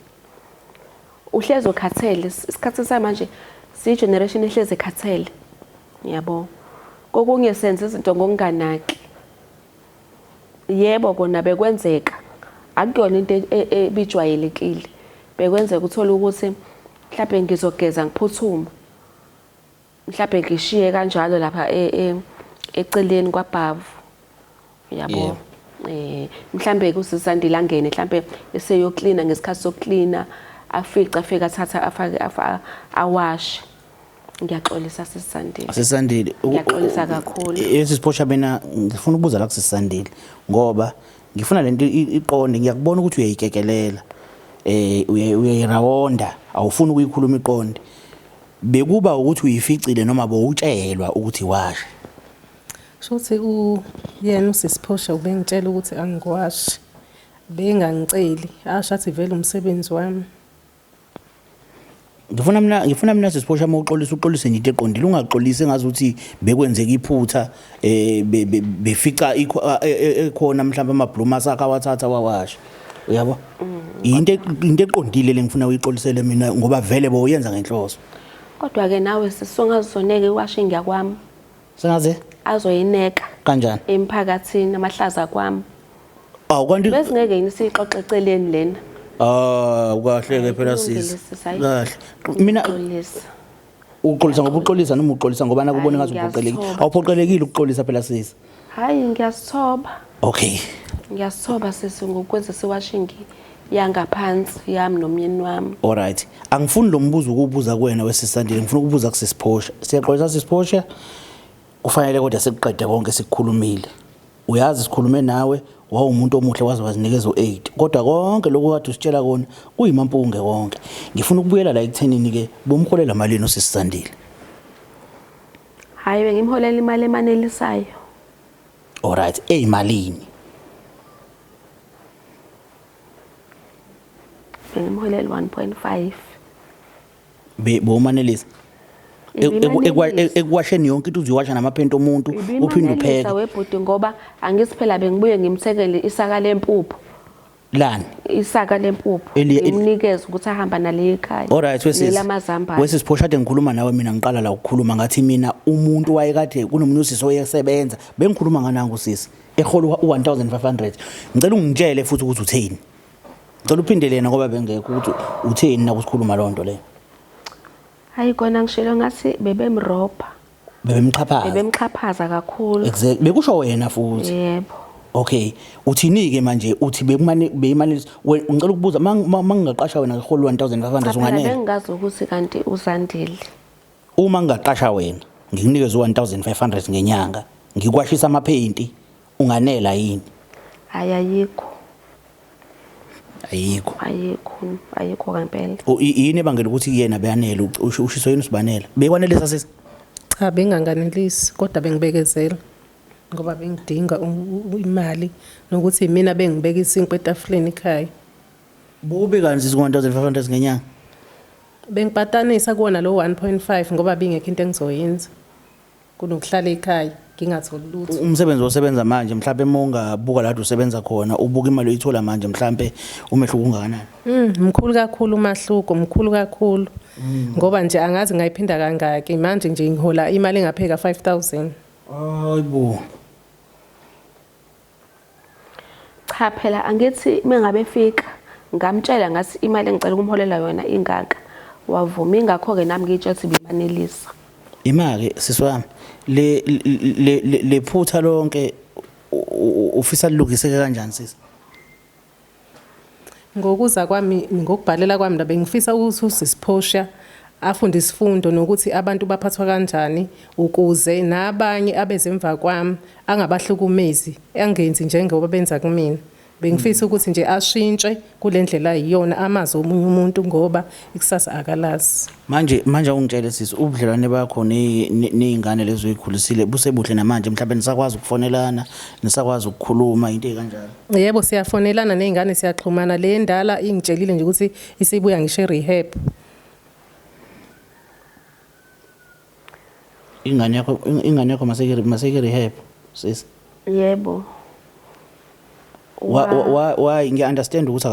uhlezi ukhathele isikhathi samanje si generation ehlezi ekhathele yabo kokunye senze izinto ngokunganaki yebo kona bekwenzeka akuyona into ebijwayelekile bekwenzeka uthola ukuthi mhlawumbe ngizogeza ngiphuthuma mhlawumbe ngishiye kanjalo lapha eceleni kwaBhavu yabo mhlawumbe kusisandile angene mhlawumbe eseyoklina ngesikhathi soklina afika athatha afake awash ngiyaxolisa sisandile ngiyaxolisa kakhulu esisiphosha mina ngifuna ukubuza la kusisandile ngoba ngifuna lento iqonde ngiyakubona ukuthi uyayikekelela uyayirawonda awufuni ukuyikhuluma iqonde bekuba ukuthi uyificile noma bowutshelwa ukuthi washe shothi yena usisiphosha ubengitshela ukuthi angikwashi bengangiceli ashathi vele umsebenzi wami ngifuna mina sisiphosha uxolise into eqondile ungaxolise ngazi ukuthi bekwenzeka iphutha befica ekhona mhlawumbe amabhluma sakhe awathatha wawasha uyabo into eqondile lengifuna uyixolisele mina ngoba vele boyenza ngenhloso kodwa ke nawe sisongazoneke washing yakwami sengaze azoyineka kanjani emphakathini amahlaza kwami kanti bese ngeke ngisixoxe eceleni lena kahle ke phela sisi kahle mina uxolisa ngoba uxolisa noma uxolisa ngoba nakubona ngathi uphoqelekile awuphoqelekile ukuxolisa phela sisi hayi ngiyasithoba okay ngiyasithoba sisi ngokwenza sewashingi yangaphansi yami nomyeni wami alright angifuni lo mbuzo ukubuza kuwena wesisandile ngifuna ukubuza kusisiphosha siyaxolisa sisiphosha kufanele kodwa sekuqede konke sikukhulumile uyazi sikhulume nawe wawumuntu omuhle wazi wazinikeza u8 kodwa konke lokho kade usitshela kona kuyimampunge konke ngifuna ukubuyela la ekuthenini ke bomholela malini osisandile hayi bengimholela imali emanelisayo alright eyimalini bengimholela 1.5 bomanelisa ekuwasheni yonke into uziwasha namaphento omuntu uphinde upheke webhuti ngoba angithi phela bengibuye ngimthekele isaka lempuphu lani isaka lempuphu ngimnikeza ukuthi ahamba nale ekhaya alright wesisiphoshade ngikhuluma nawe mina ngiqala la ukukhuluma ngathi mina umuntu wayekade kunomnyusisi oyesebenza bengikhuluma nganangu sisi ehola u1500 ngicela ungitshele futhi ukuthi utheni ngicela uphinde lena ngoba bengekho ukuthi utheni na kusikhuluma lonto le hayi kona ngishilo ngathi bebemxhaphaza kakhulu exactly bekusho wena futhi yebo okay uthini ke manje uthi beyimali ngicela ukubuza mangingaqasha wena ngehola 1500 unganele bengazi ukuthi kanti uzandile uma ngingaqasha wena ngikunikeza 1500 ngenyanga ngikwashisa amaphenti unganela yini ayikho ngempela yini ebangela ukuthi kuyena beyanele ushiso yini usibanela bekwanelisa sisi cha benganganelisi kodwa bengibekezela ngoba bengidinga imali nokuthi mina bengibeka isinkwe etafuleni ekhaya bube kanzi 1500 ngenyanga bengipatanisa kuona lo 1.5 ngoba bingekho into engizoyenza kunokuhlala ekhaya ngingatholi lutho umsebenzi osebenza manje mhlawumbe mongabuka la usebenza khona ubuka imali oyithola manje mhlawumbe umehluko ungakanani mkhulu kakhulu umahluko mkhulu kakhulu ngoba nje angazi ngayiphinda kangaki manje nje ngihola imali engapheka 5000 hayibo cha phela angithi mengabe fika ngamtshela ngathi imali engicela ukumholela yona ingaka wavuma ingakho ke nami ngitshethi bimanelisa imake siswami le phutha lonke ufisa lilungiseke kanjani sisi ngokuza kwami ngokubhalela kwami la bengifisa ukuthi usisiphosha afunde isifundo nokuthi abantu baphathwa kanjani ukuze nabanye abezemva kwami angabahlukumezi angenzi njengoba benza kumina bengifisa ukuthi nje ashintshe kulendlela iyona amazi omunye umuntu ngoba ikusasa akalazi manje ungitshele sisi ubudlelwane bakho nezingane lezo ezikhulisile busebuhle namanje mhlawumbe nisakwazi ukufonelana nisakwazi ukukhuluma into ekanjalo yebo siyafonelana nezingane siyaxhumana le ndala ingitshelile nje ukuthi isibuya ngisho rehab ingane yakho maseke rehab sisi yebo why ngiunderstand ukuthi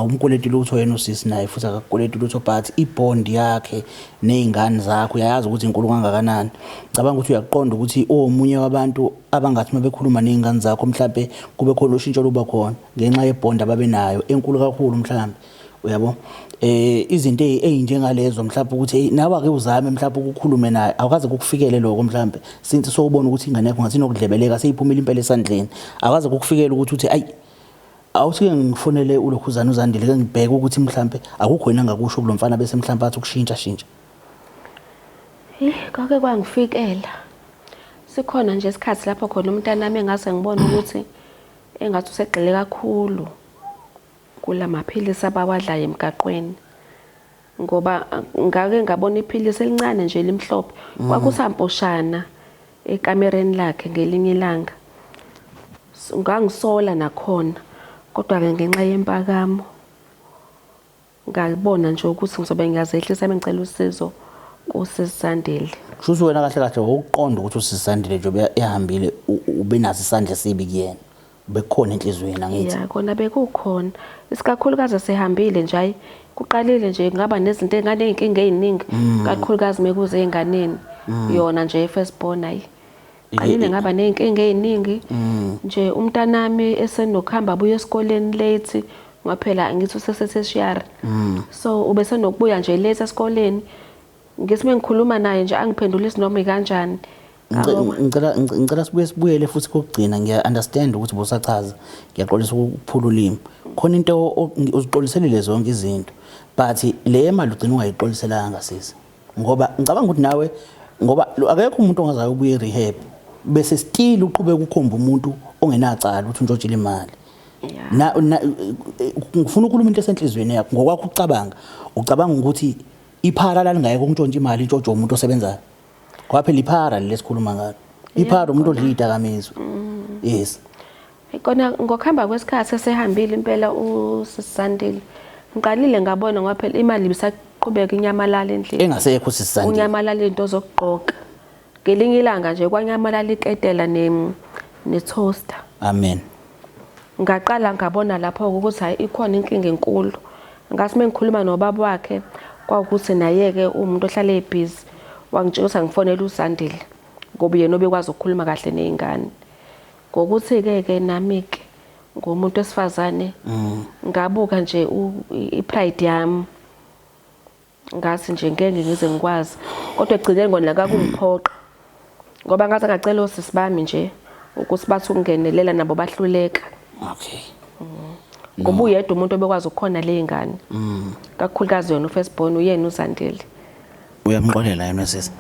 umkoleti lutho yena usisi naye futhi akakoleti lutho but ibond yakhe nezingane zakho uyayazi ukuthi inkulu kangakanani ngicabanga ukuthi uyaqonda ukuthi omunye wabantu abangathi mabekhuluma nezingane zakho mhlawumbe kube khona ushintsho luba khona ngenxa yebond ababenayo enkulu kakhulu mhlawumbe uyabo izinto ezinjengalezo mhlawumbe ukuthi nawe ake uzame mhlawumbe ukukhuluma naye awukaze ukufikele lokho mhlawumbe since sokubona ukuthi ingane yakho ngathi inokudlebeleka seyiphumile impela esandleni awukaze ukufikele ukuthi uthi ayi awuthi ngifonele ulokhuzana uzandile ke ngibheke ukuthi mhlawumbe akukho yena ngakusho kulomfana bese mhlawumbe athi ukushintsha kake kwangifikela sikhona nje isikhathi lapho khona umntana nami engase ngibone ukuthi engathi usegxile kakhulu kula maphilisi abawadlayo emgaqweni ngoba ngake ngabona iphilisi elincane nje limhlophe kwakusamposhana ekamereni lakhe ngelinye ilanga ngangisola nakhona kodwa ke ngenxa yempakamo ngabona nje ukuthi ngizobe ngiyazehlisa bengicela usizo kusizandile kusho wena kahle ukuqonda ukuthi usizandile nje ehambile ubenazi isandla sibi kuyena bekukhona enhlizweni angithi kona bekukhona isikakhulukazi sehambile nje hayi kuqalile nje ngaba nezinto engane inkinga eziningi kakhulukazi mekuze einganeni yona nje first born ayi qalile ngaba nezinkinga eziningi nje umntanami esenokuhamba abuye esikoleni late ngaphela ngithi useseseshiyari so ubesenokubuya nje late esikoleni ngisime ngikhuluma naye nje angiphendulisi noma kanjani ngicela sibuyele futhi kokugcina ngiya-understand ukuthi bosachaza ngiyaxolisa ukuphula ulimi khona into uziqoliselile zonke izinto but le mali ugcina ungayiqoliselanga sisi ngoba ngicabanga ukuthi nawe ngoba akekho umuntu ongazayo ubuye rehab bese still uqhubeka ukhomba umuntu ongenacala ukuthi untshotshile imali ngifuna ukukhuluma into esenhlizweni yakho ngokwakho ucabanga ukuthi iphara lalingayeko ukuntshontsha imali intshontsho umuntu osebenzayo kwaphela iphara lesikhuluma ngalo iphara umuntu odla idakamizwa yes ikona ngokuhamba kwesikhathi sesehambile impela usisandile ngiqalile ngabona ngoba phela imali iqhubeka inyamalala endlini. Engasekho sisizandile. Unyamalala into zokugqoka. Ngelinye ilanga nje kwanyamalala iketela ne-toaster. Amen. Ngaqala ngabona lapho ukuthi hayi ikhona inkinga enkulu. Ngasi mengikhuluma nobaba wakhe kwaukuthi naye-ke umuntu ohlala ebhizi wangitshela ngifonela uZandile ngoba yena obekwazi ukukhuluma kahle nezingane. Ngokuthi-ke nami-ke ngomuntu wesifazane ngabuka nje ipride yami. Ngasi nje ngeke ngize ngikwazi kodwa egcineni ngona kakungiphoqa ngoba ngathi ngacela osisi bami nje ukuthi bathi ukungenelela nabo bahluleka. Okay. Ngoba uyedwa umuntu obekwazi ukukhona lezingane. Kakhulukazi yona uFirstborn uyena uZandile. Uyamxolela yena sisi.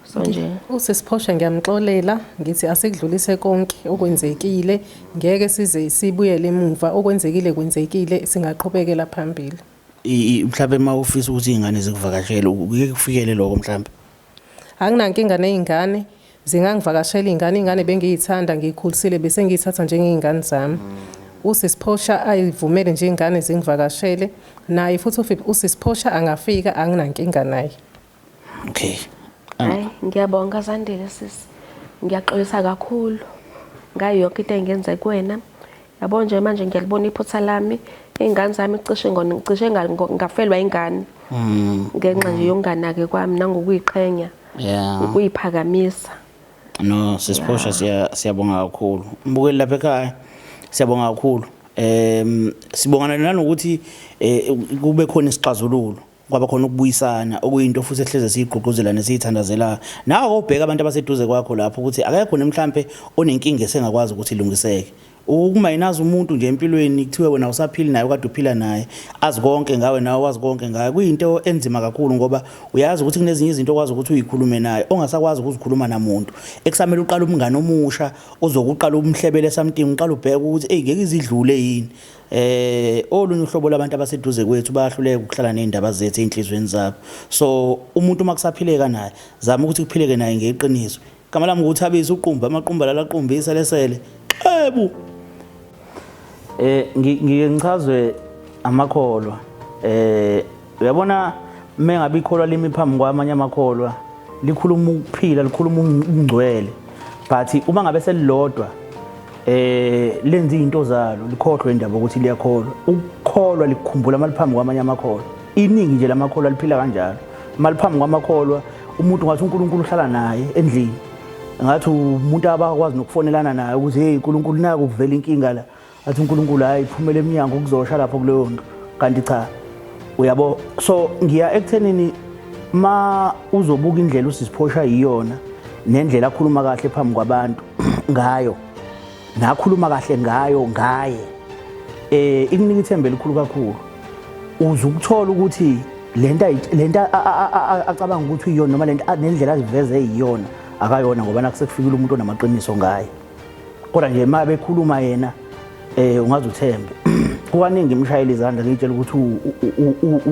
So nje usisiphosha ngiyamxolela ngithi asekudlulise konke okwenzekile ngeke size sibuyele emuva okwenzekile kwenzekile singaqhubekela phambili. Mhlawumbe mawufisa ukuthi izingane zikuvakashele ukeke kufikele lokho mhlawumbe. Anginankinga nezingane zingangivakashela ingane bengiyithanda ngikhulisile bese ngiyithatha njengezingane zami. Usisiphosha ayivumele nje ingane zingivakashele naye futhi usisiphosha angafika anginankinga naye. Okay. Hayi ngiyabonga Zandile sisi. Ngiyaxolisa kakhulu ngayo yonke into engenza kuwena. Yabo nje manje ngiyalibona iphutha lami. Izingane zami cishe ngafelwa ingane. Ngenxa nje yokunganake kwami nangokuyiqhenya. Yeah. Ukuyiphakamisa. No, sisiphosha siyabonga kakhulu. Mbukeli lapha ekhaya siyabonga kakhulu. Sibongana nanokuthi kube khona isixazululo. Kwaba khona ukubuyisana okuyinto futhi ehleze siyigqugquzela nesithandazela nawo ubheka abantu abaseduze kwakho lapho ukuthi akekho nemhlambe onenkinga esengakwazi ukuthi ilungiseke. Ukumayinazi umuntu nje empilweni kuthiwe wena usaphili naye kade uphila naye azi konke ngawe nawe wazi konke ngaye kuyinto enzima kakhulu ngoba uyazi ukuthi kunezinye izinto okwazi ukuthi uyikhulume naye ongasakwazi ukuzikhuluma namuntu ekusamele uqala umngane omusha ozokuqala umhlebele something uqala ubheka ukuthi ngeke izidlule yini olunye uhlobo labantu abaseduze kwethu bayahluleka ukuhlala nezindaba zethu enhlizweni zabo so umuntu makusaphileka naye zama ukuthi kuphileke naye ngeqiniso kama lami ukuthabisa uqumba amaqumba lalaqumbisa lesele ebu ngike ngichazwe amakholwa uyabona mengabe ikholwa limi phambi kwamanye amakholwa likhuluma ukuphila likhuluma ungcwele but uma ngabe selilodwa lenza izinto zalo likhohlwe indaba ukuthi liyakholwa ukukholwa likukhumbula maliphambi kwamanye amakholwa iningi nje lamakholwa liphila kanjalo maliphambi kwamakholwa umuntu ngathi uNkulunkulu uhlala naye endlini ngathi umuntu abakwazi nokufonelana naye ukuthi hey uNkulunkulu naku kuvela inkinga la athi uNkulunkulu hayi iphumele eminyango ukuzosha lapho kuleyo nto kanti cha uyabo so ngiya ekuthenini ma uzobuka indlela usisiphosha yiyona nendlela akhuluma kahle phambi kwabantu ngayo nakhuluma kahle ngayo ngaye ikunika ithemba elikhulu kakhulu uzukuthola ukuthi lento acabanga ukuthi uyiyona noma lento nendlela aziveze yiyona akayona ngoba nakusekufikile umuntu onamaqiniso ngaye kodwa nje uma bekhuluma yena ungaze uthembe kwaningi imshayeli izandla ngitshela ukuthi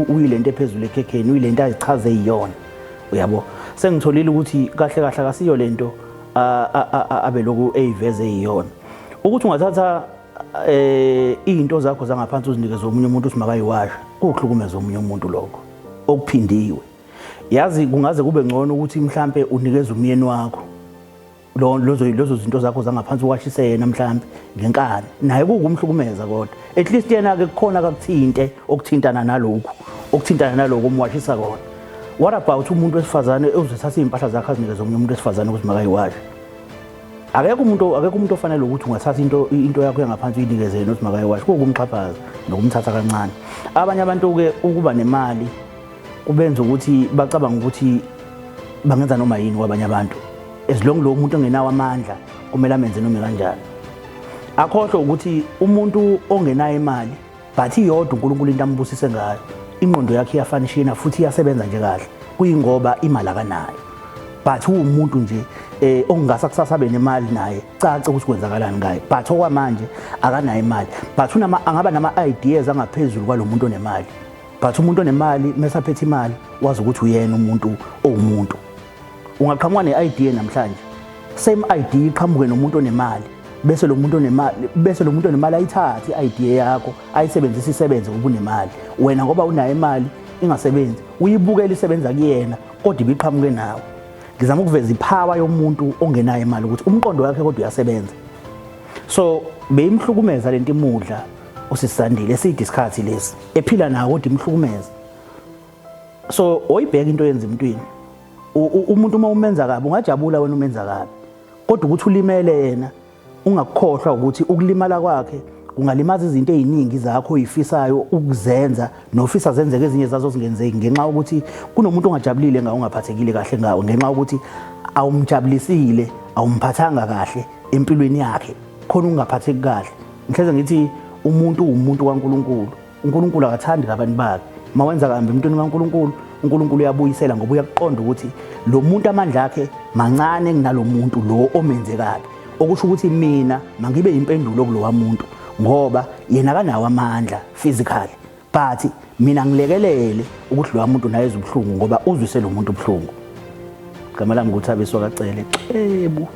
uyilento ephezulu ekhekheni uyilento azichaze yiyona uyabo sengitholile ukuthi kahle kahle akasiyo lento abe lokhu eyiveze yiyona ukuthi ungathatha izinto zakho zangaphansi uzinikeze omunye umuntu usimakayiwasha ukuhlukumeza omunye umuntu lokho okuphindiwe yazi kungaze kube ngcono ukuthi mhlambe unikeze umyeni wakho lozo zinto zakho zangaphansi uwashise yena mhlambe ngenkani naye kukumhlukumeza kodwa at least yena ke kukhona akakuthinte okuthintana nalokho umwashisa kona what about umuntu wesifazane uzothatha impahla zakhe azinikeze omunye umuntu wesifazane ukuthi makayiwashe akekho umuntu ofanele ukuthi ungathatha into yakho yangaphansi uyinikeze yena ukuthi makayiwashe kumxhaphaza nokumthatha kancane abanye abantu ke ukuba nemali kubenza ukuthi bacabanga ukuthi bangenza noma yini kwabanye abantu as long lo umuntu ongenawo amandla kumele amenze noma kanjani akhohlwe ukuthi umuntu ongenayo imali but iyodwa uNkulunkulu into ambusise ngayo ingqondo yakhe iyafanishina futhi iyasebenza nje kahle kuyingoba imali akanayo but umuntu nje ongasa kusasa abe nemali naye caca ukuthi kwenzakalani ngaye but okwamanje akanayo imali but angaba nama ideas angaphezulu kwalomuntu onemali but umuntu onemali mesaphethe imali wazi ukuthi uyena umuntu owumuntu ungaqhamuka ne-idea namhlanje same idea iqhamuke nomuntu onemali bese lo muntu onemali ayithathe i-idea yakho ayisebenzise isebenze ngoba unemali wena ngoba unayo imali ingasebenzi uyibukela isebenza kuyena kodwa ibiqhamuke nawe. Ngizama ukuveza ipower yomuntu ongenayo imali ukuthi umqondo wakhe kodwa uyasebenza. So beyimhlukumeza lento imudla usisandile esiyidiscuss lesi ephila nawo kodwa imhlukumeza. So oyibheka into yenza emntwini umuntu uma umenza kabi ungajabula wena umenza kabi kodwa ukuthi ulimele yena ungakukhohlwa ukuthi ukulimala kwakhe kungalimaza izinto eziningi zakho oyifisayo ukuzenza nofisa zenzeke ezinye zazo zingenzeki ngenxa ukuthi kunomuntu ongajabulile ngawo ungaphathekile kahle ngawo ngenxa ukuthi awumjabulisile awumphathanga kahle empilweni yakhe khona ungaphatheki kahle. Ngihleze ngithi umuntu umuntu kaNkulunkulu. uNkulunkulu akathandi abantu bakhe. Mawenza kambe emntwini kaNkulunkulu, uNkulunkulu uyabuyisela ngoba uyakuqonda ukuthi lo muntu amandla akhe mancane kunalo muntu lo omenze kabi. Okusho ukuthi mina mangibe impendulo kulowa muntu ngoba yena kanawo amandla physically but mina ngilekelele ukuthi lo muntu naye ezubhlungu ngoba uzwise lo muntu ubhlungu. Igama lami nguThabiso kaCele. Xebu.